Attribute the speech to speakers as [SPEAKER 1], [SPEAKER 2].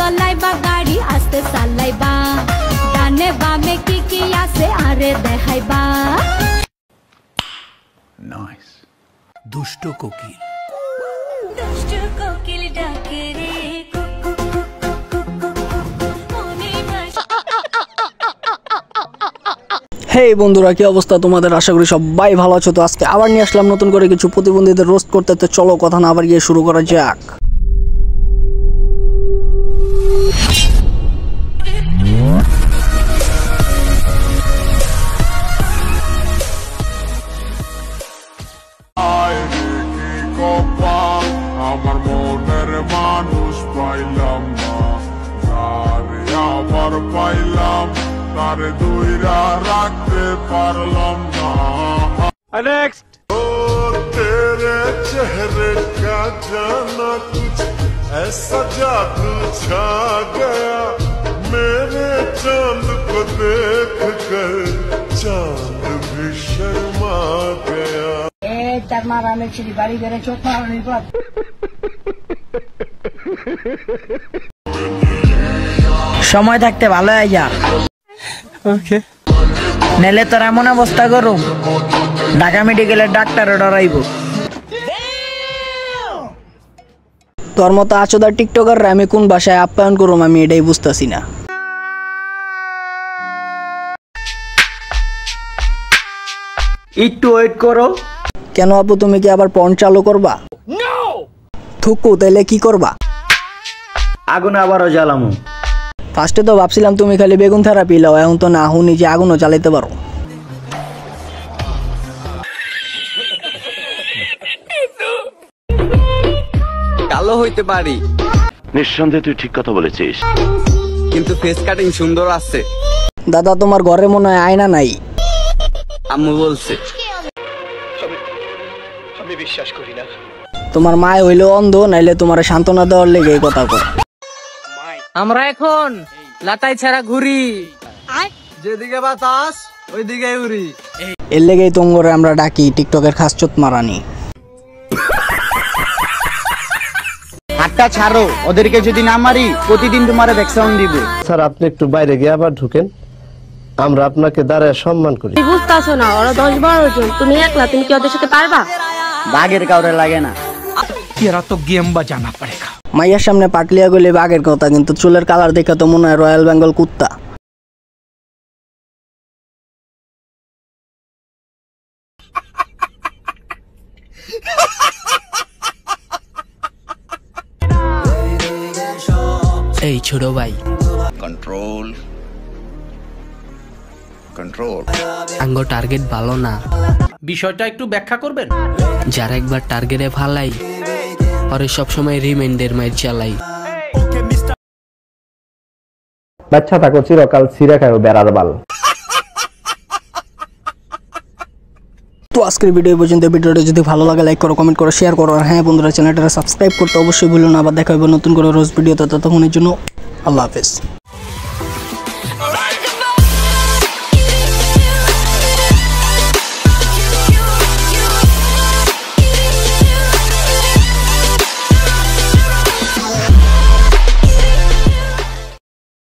[SPEAKER 1] চলাইবা গাড়ি আস্তে চালাইবা ডানে বামে কি কি আছে আরে দেখাইবা
[SPEAKER 2] নাইস দুষ্ট কোকিল
[SPEAKER 1] ডাকে রে
[SPEAKER 3] হেই বন্ধুরা, কি অবস্থা তোমাদের? আশা করি সবাই ভালো আছো। তো আজকে আবার নিয়ে আসলাম নতুন করে কিছু প্রতিবন্ধীদের রোস্ট করতে। তো চলো কথা না আবার গিয়ে শুরু করা যাক।
[SPEAKER 4] আমার মনের মানুষ পাইলাম না, তারে আবার পাইলাম, তারে দুইরা রাখতে পারলাম না। নেক্সট ও তেরে চেহারে কা জানা কুছ ऐसा जादू छा गया मेरे चांद को देख कर चांद भी शर्मा गया।
[SPEAKER 5] তার মারামের ছিলি বাড়ি বেড়ে চোখ মারানির পর সময় থাকতে ভালো হয়ে যা, নেলে তোর এমন অবস্থা করুম ঢাকা মেডিকেলের ডাক্তারও ডরাইব।
[SPEAKER 3] তোর মতো আচোদার টিকটকার আমি কোন ভাষায় আপ্যায়ন করুম আমি এটাই বুঝতেছি না।
[SPEAKER 6] একটু ওয়েট করো।
[SPEAKER 3] কেন আপু, তুমি কি আবার পর্ন চালু করবা? থুকু, তাইলে কি করবা?
[SPEAKER 6] আগুন আবারও জ্বালামু।
[SPEAKER 3] ফার্স্টে তো ভাবছিলাম তুমি খালি বেগুন থেরাপি লাও, এখন তো না হুনি যে আগুনও চালাইতে পারো।
[SPEAKER 7] কালো হইতে পারি,
[SPEAKER 8] নিঃসন্দেহে তুই ঠিক কথা বলেছিস,
[SPEAKER 7] কিন্তু ফেস কাটিং সুন্দর আছে।
[SPEAKER 3] দাদা, তোমার ঘরে মনে হয় আয়না নাই।
[SPEAKER 7] আম্মু বলছে।
[SPEAKER 8] আমি বিশ্বাস করি না।
[SPEAKER 3] তোমার মায় হইলো অন্ধ, নাইলে তোমার সান্ত্বনা দেওয়ার লেগে এই কথা কয়।
[SPEAKER 5] আমরা এখন লাটাই ছাড়া ঘুরি,
[SPEAKER 7] যেদিকে বাতাস ওইদিকে উড়ি।
[SPEAKER 3] এর লেগেই তোমরা আমরা ডাকি টিকটকের খাস চোত মারানি।
[SPEAKER 6] হাতটা ছাড়ো, ওদেরকে যদি না মারি প্রতিদিন তোমার ভ্যাকসিন দিব।
[SPEAKER 9] স্যার, আপনি একটু বাইরে গিয়ে আবার ঢুকেন, আমরা আপনাকে দাঁড়ায় সম্মান করি।
[SPEAKER 10] তুমি বুঝতেছো না, ওরা 10-12 জন, তুমি একলা, তুমি কি ওদের সাথে পারবা?
[SPEAKER 6] বাঘের কাউরে লাগে না।
[SPEAKER 2] এরা তো গেম বাজানা পড়েগা।
[SPEAKER 3] মাইয়ার সামনে পাটলিয়া গেলে বাঘের কথা, কিন্তু চুলের কালার দেখে তো মনে হয় রয়্যাল বেঙ্গল কুত্তা।
[SPEAKER 11] এই ছোট ভাই,
[SPEAKER 8] কন্ট্রোল কন্ট্রোল।
[SPEAKER 11] আঙ্গ টার্গেট ভালো না,
[SPEAKER 2] বিষয়টা একটু ব্যাখ্যা করবেন?
[SPEAKER 11] যারা একবার টার্গেটে ফালাই পরে সবসময় রিমাইন্ডার মাইর চালাই।
[SPEAKER 9] বাচ্চা থাকো চিরকাল ছিঁড়ে খাও বেড়ার বাল।
[SPEAKER 3] তো আজকের ভিডিও পর্যন্ত। ভিডিওটা যদি ভালো লাগে লাইক করো, কমেন্ট করো, শেয়ার করো। আর হ্যাঁ বন্ধুরা, চ্যানেলটা সাবস্ক্রাইব করতে অবশ্যই ভুলো না। আবার দেখা হবে নতুন করে রোজ ভিডিওতে। ততক্ষণের জন্য আল্লাহ হাফেজ।